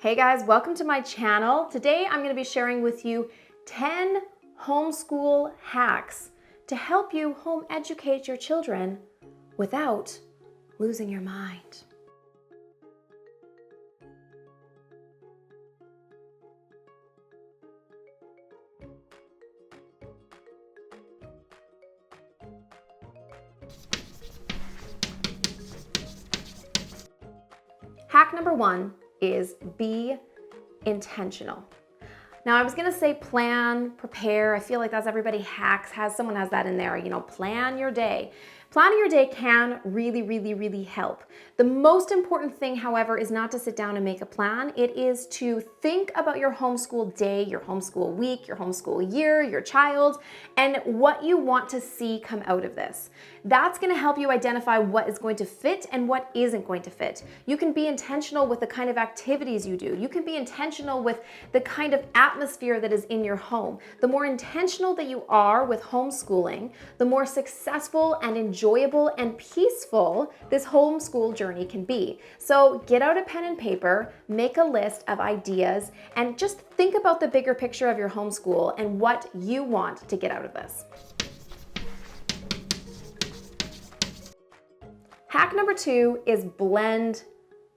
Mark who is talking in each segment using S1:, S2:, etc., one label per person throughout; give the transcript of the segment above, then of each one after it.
S1: Hey guys, welcome to my channel. Today I'm going to be sharing with you 10 homeschool hacks to help you home educate your children without losing your mind. Hack number 1 is be intentional. Now I was gonna say plan, prepare. I feel like that's everybody hacks, someone has that in there, plan your day. Planning your day can really help. The most important thing, however, is not to sit down and make a plan. It is to think about your homeschool day, your homeschool week, your homeschool year, your child, and what you want to see come out of this. That's gonna help you identify what is going to fit and what isn't going to fit. You can be intentional with the kind of activities you do. You can be intentional with the kind of atmosphere that is in your home. The more intentional that you are with homeschooling, the more successful and enjoyable and peaceful this homeschool journey can be. So get out a pen and paper, make a list of ideas, and just think about the bigger picture of your homeschool and what you want to get out of this. Hack number 2 is blend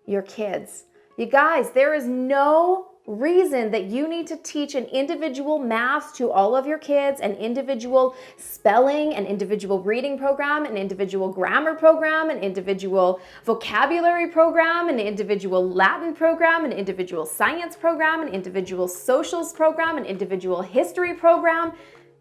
S1: your kids. You guys, there is no reason that you need to teach an individual math to all of your kids, an individual spelling, an individual reading program, an individual grammar program, an individual vocabulary program, an individual Latin program, an individual science program, an individual socials program, an individual history program.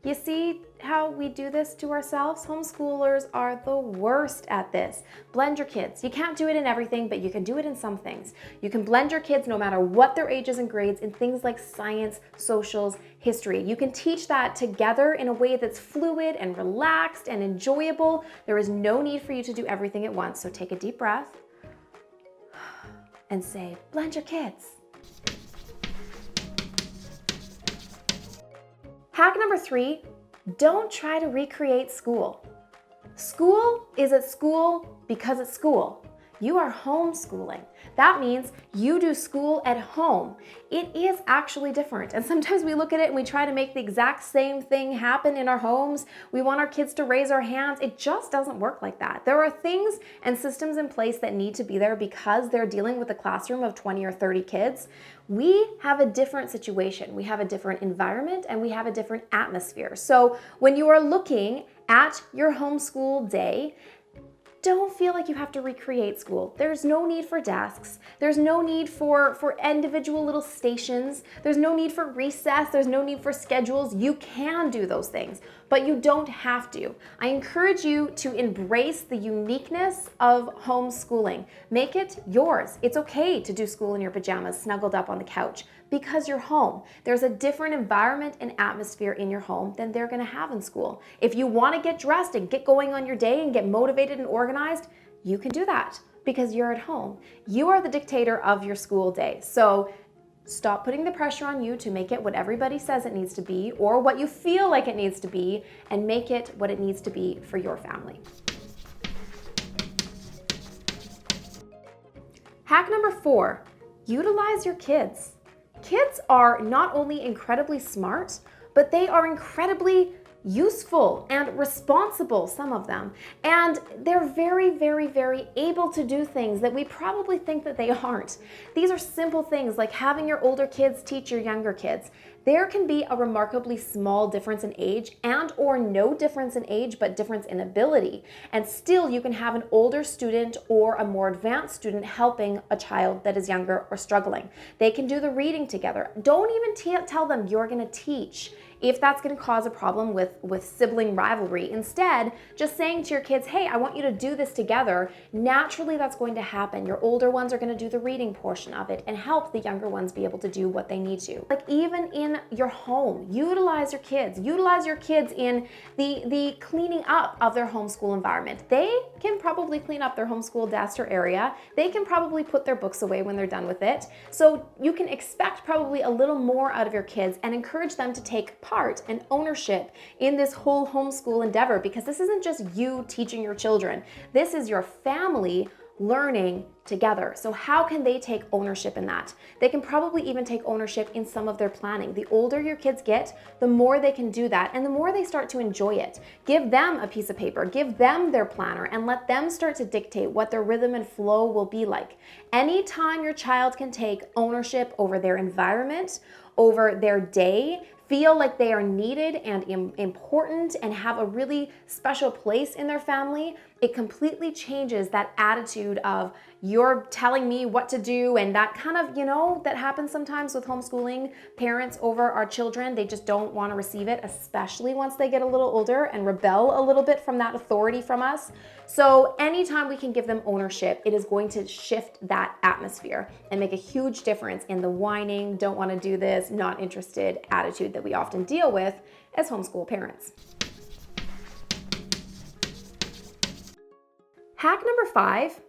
S1: You see how we do this to ourselves? Homeschoolers are the worst at this. Blend your kids. You can't do it in everything, but you can do it in some things. You can blend your kids no matter what their ages and grades in things like science, socials, history. You can teach that together in a way that's fluid and relaxed and enjoyable. There is no need for you to do everything at once. So take a deep breath and say, blend your kids. Hack number 3, don't try to recreate school. School is at school because it's school. You are homeschooling. That means you do school at home. It is actually different. And sometimes we look at it and we try to make the exact same thing happen in our homes. We want our kids to raise our hands. It just doesn't work like that. There are things and systems in place that need to be there because they're dealing with a classroom of 20 or 30 kids. We have a different situation. We have a different environment and we have a different atmosphere. So when you are looking at your homeschool day, don't feel like you have to recreate school. There's no need for desks. There's no need for individual little stations. There's no need for recess. There's no need for schedules. You can do those things, but you don't have to. I encourage you to embrace the uniqueness of homeschooling. Make it yours. It's okay to do school in your pajamas, snuggled up on the couch, because you're home. There's a different environment and atmosphere in your home than they're gonna have in school. If you wanna get dressed and get going on your day and get motivated and organized, you can do that because you're at home. You are the dictator of your school day. So stop putting the pressure on you to make it what everybody says it needs to be or what you feel like it needs to be, and make it what it needs to be for your family. Hack number 4, utilize your kids. Kids are not only incredibly smart, but they are incredibly useful and responsible, some of them. And they're very able to do things that we probably think that they aren't. These are simple things like having your older kids teach your younger kids. There can be a remarkably small difference in age and or no difference in age, but difference in ability. And still you can have an older student or a more advanced student helping a child that is younger or struggling. They can do the reading together. Don't even tell them you're gonna teach if that's gonna cause a problem with sibling rivalry. Instead, just saying to your kids, hey, I want you to do this together. Naturally, that's going to happen. Your older ones are gonna do the reading portion of it and help the younger ones be able to do what they need to. Like even in your home, utilize your kids. Utilize your kids in the cleaning up of their homeschool environment. They can probably clean up their homeschool desk or area. They can probably put their books away when they're done with it. So you can expect probably a little more out of your kids and encourage them to take part and ownership in this whole homeschool endeavor, because this isn't just you teaching your children. This is your family learning together. So how can they take ownership in that? They can probably even take ownership in some of their planning. The older your kids get, the more they can do that and the more they start to enjoy it. Give them a piece of paper, give them their planner, and let them start to dictate what their rhythm and flow will be like. Anytime your child can take ownership over their environment, over their day, feel like they are needed and important and have a really special place in their family, it completely changes that attitude of you're telling me what to do, and that kind of, that happens sometimes with homeschooling parents over our children. They just don't want to receive it, especially once they get a little older and rebel a little bit from that authority from us. So anytime we can give them ownership, it is going to shift that atmosphere and make a huge difference in the whining, don't want to do this, not interested attitude that we often deal with as homeschool parents. Hack number 5,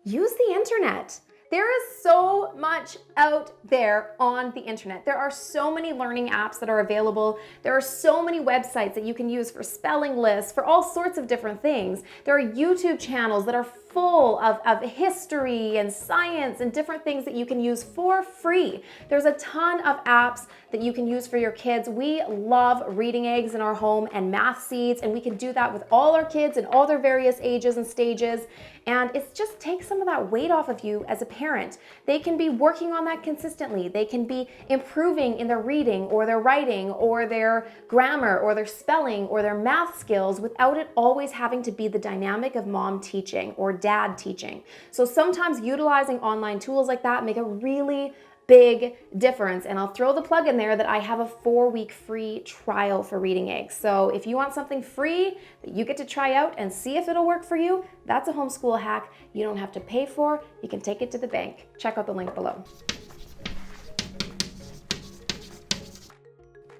S1: use the internet. There is so much out there on the internet. There are so many learning apps that are available. There are so many websites that you can use for spelling lists, for all sorts of different things. There are YouTube channels that are full of history and science and different things that you can use for free. There's a ton of apps that you can use for your kids. We love reading eggs in our home and math seeds, and we can do that with all our kids in all their various ages and stages. And it just takes some of that weight off of you as a parent. They can be working on that consistently. They can be improving in their reading or their writing or their grammar or their spelling or their math skills without it always having to be the dynamic of mom teaching or dad teaching. So sometimes utilizing online tools like that make a really big difference. And I'll throw the plug in there that I have a 4-week free trial for Reading Eggs. So if you want something free that you get to try out and see if it'll work for you, that's a homeschool hack you don't have to pay for. You can take it to the bank. Check out the link below.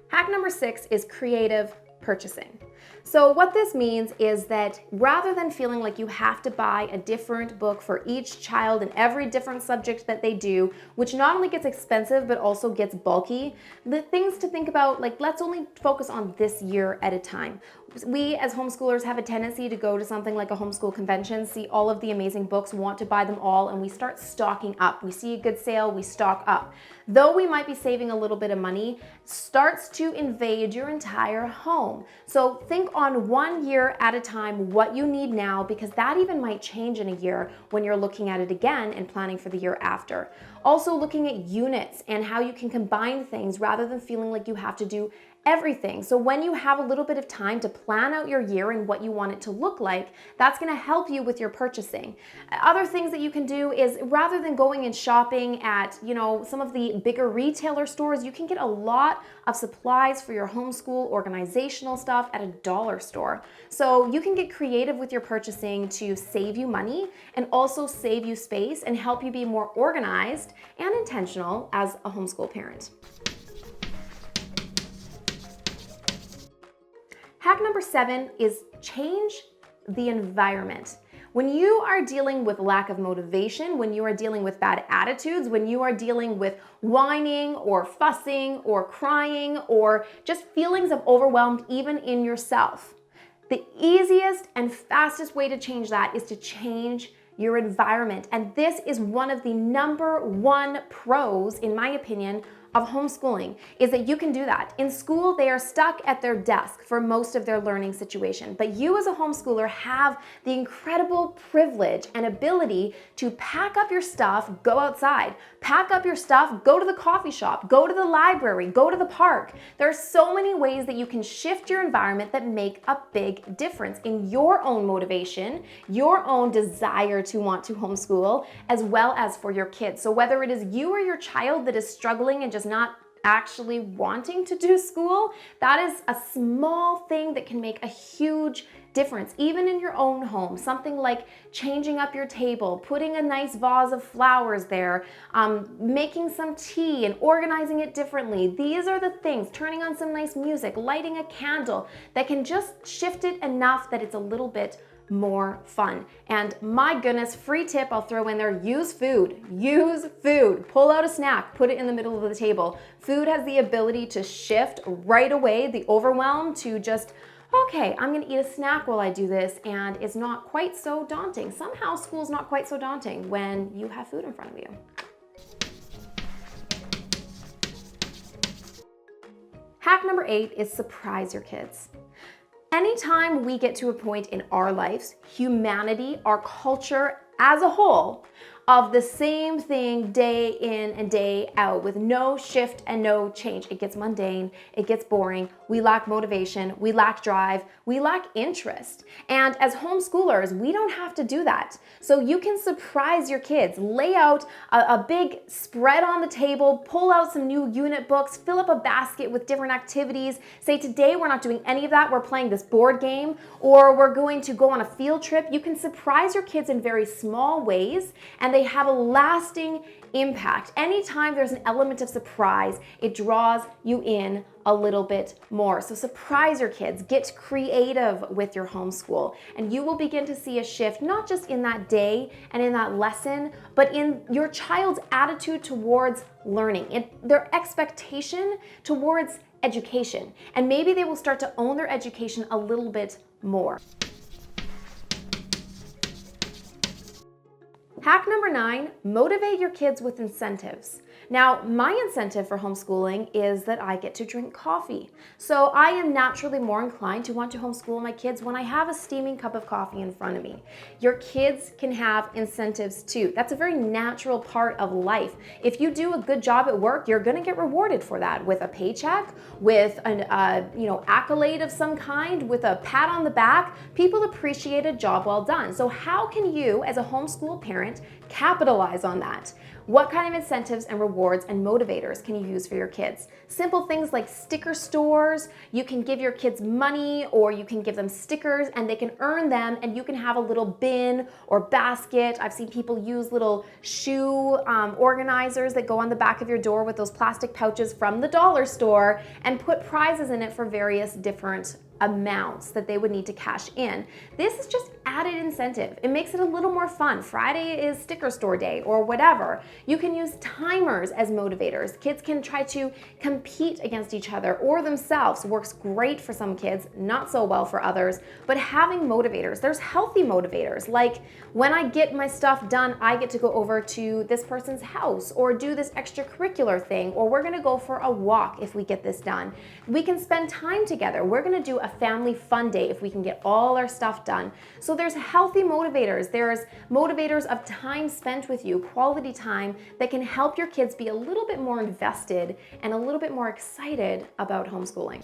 S1: Hack number 6 is creative purchasing. So what this means is that rather than feeling like you have to buy a different book for each child in every different subject that they do, which not only gets expensive but also gets bulky, the things to think about, like, let's only focus on this year at a time. We as homeschoolers have a tendency to go to something like a homeschool convention, see all of the amazing books, want to buy them all, and we start stocking up. We see a good sale, we stock up. Though we might be saving a little bit of money, starts to invade your entire home. So think on 1 year at a time what you need now, because that even might change in a year when you're looking at it again and planning for the year after. Also looking at units and how you can combine things rather than feeling like you have to do everything. So when you have a little bit of time to plan out your year and what you want it to look like, that's going to help you with your purchasing. Other things that you can do is, rather than going and shopping at, some of the bigger retailer stores, you can get a lot of supplies for your homeschool organizational stuff at a dollar store. So you can get creative with your purchasing to save you money and also save you space and help you be more organized and intentional as a homeschool parent. Hack number 7 is change the environment. When you are dealing with lack of motivation, when you are dealing with bad attitudes, when you are dealing with whining or fussing or crying or just feelings of overwhelmed even in yourself, the easiest and fastest way to change that is to change your environment. And this is one of the number 1 pros, in my opinion, of homeschooling, is that you can do that. In school, they are stuck at their desk for most of their learning situation, but you as a homeschooler have the incredible privilege and ability to pack up your stuff, go outside, pack up your stuff, go to the coffee shop, go to the library, go to the park. There are so many ways that you can shift your environment that make a big difference in your own motivation, your own desire to want to homeschool, as well as for your kids. So whether it is you or your child that is struggling and just not actually wanting to do school, that is a small thing that can make a huge difference, even in your own home. Something like changing up your table, putting a nice vase of flowers there, making some tea and organizing it differently. These are the things, turning on some nice music, lighting a candle, that can just shift it enough that it's a little bit more fun. And my goodness, free tip I'll throw in there, use food. Use food. Pull out a snack, put it in the middle of the table. Food has the ability to shift right away the overwhelm to just okay, I'm gonna eat a snack while I do this, and it's not quite so daunting. Somehow school's not quite so daunting when you have food in front of you. Hack number 8 is surprise your kids. Anytime we get to a point in our lives, humanity, our culture as a whole, of the same thing day in and day out with no shift and no change. It gets mundane, it gets boring, we lack motivation, we lack drive, we lack interest. And as homeschoolers, we don't have to do that. So you can surprise your kids, lay out a big spread on the table, pull out some new unit books, fill up a basket with different activities, say today we're not doing any of that, we're playing this board game, or we're going to go on a field trip. You can surprise your kids in very small ways, and they have a lasting impact. Anytime there's an element of surprise, it draws you in a little bit more. So surprise your kids, get creative with your homeschool, and you will begin to see a shift, not just in that day and in that lesson, but in your child's attitude towards learning, in their expectation towards education. And maybe they will start to own their education a little bit more. Hack number 9, motivate your kids with incentives. Now, my incentive for homeschooling is that I get to drink coffee. So I am naturally more inclined to want to homeschool my kids when I have a steaming cup of coffee in front of me. Your kids can have incentives too. That's a very natural part of life. If you do a good job at work, you're gonna get rewarded for that with a paycheck, with an accolade of some kind, with a pat on the back. People appreciate a job well done. So how can you, as a homeschool parent, capitalize on that? What kind of incentives and rewards and motivators can you use for your kids? Simple things like sticker stores. You can give your kids money, or you can give them stickers and they can earn them, and you can have a little bin or basket. I've seen people use little shoe organizers that go on the back of your door with those plastic pouches from the dollar store, and put prizes in it for various different amounts that they would need to cash in. This is just added incentive. It makes it a little more fun. Friday is sticker store day or whatever. You can use timers as motivators. Kids can try to compete against each other or themselves. Works great for some kids, not so well for others. But having motivators, there's healthy motivators, like when I get my stuff done, I get to go over to this person's house or do this extracurricular thing, or we're gonna go for a walk if we get this done. We can spend time together. We're gonna do a family fun day if we can get all our stuff done. So there's healthy motivators. There's motivators of time spent with you, quality time, that can help your kids be a little bit more invested and a little bit more excited about homeschooling.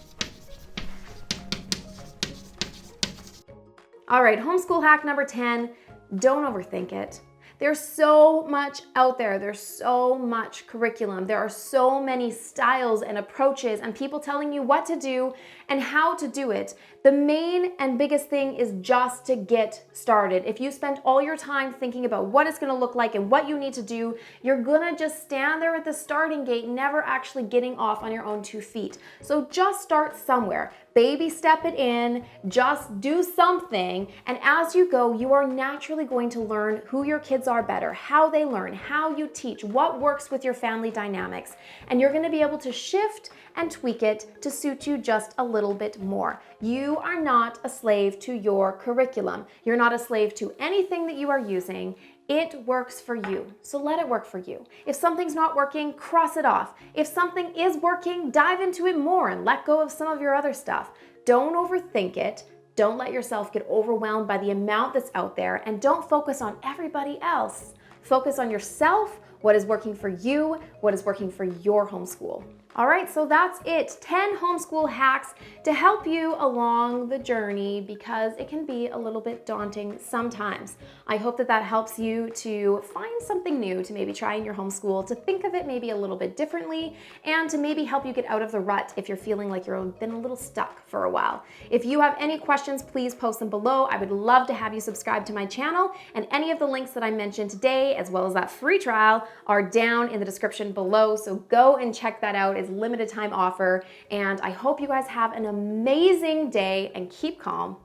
S1: All right, homeschool hack number 10, don't overthink it. There's so much out there. There's so much curriculum. There are so many styles and approaches and people telling you what to do and how to do it. The main and biggest thing is just to get started. If you spend all your time thinking about what it's gonna look like and what you need to do, you're gonna just stand there at the starting gate, never actually getting off on your own 2 feet. So just start somewhere. Baby step it in, just do something, and as you go, you are naturally going to learn who your kids are better, how they learn, how you teach, what works with your family dynamics, and you're gonna be able to shift and tweak it to suit you just a little bit more. You are not a slave to your curriculum. You're not a slave to anything that you are using. It works for you, so let it work for you. If something's not working, cross it off. If something is working, dive into it more and let go of some of your other stuff. Don't overthink it. Don't let yourself get overwhelmed by the amount that's out there, and don't focus on everybody else. Focus on yourself, what is working for you, what is working for your homeschool. All right, so that's it. 10 homeschool hacks to help you along the journey, because it can be a little bit daunting sometimes. I hope that that helps you to find something new to maybe try in your homeschool, to think of it maybe a little bit differently, and to maybe help you get out of the rut if you're feeling like you've been a little stuck for a while. If you have any questions, please post them below. I would love to have you subscribe to my channel, and any of the links that I mentioned today, as well as that free trial, are down in the description below, so go and check that out. It's a limited time offer, and I hope you guys have an amazing day and keep calm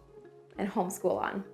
S1: and homeschool on.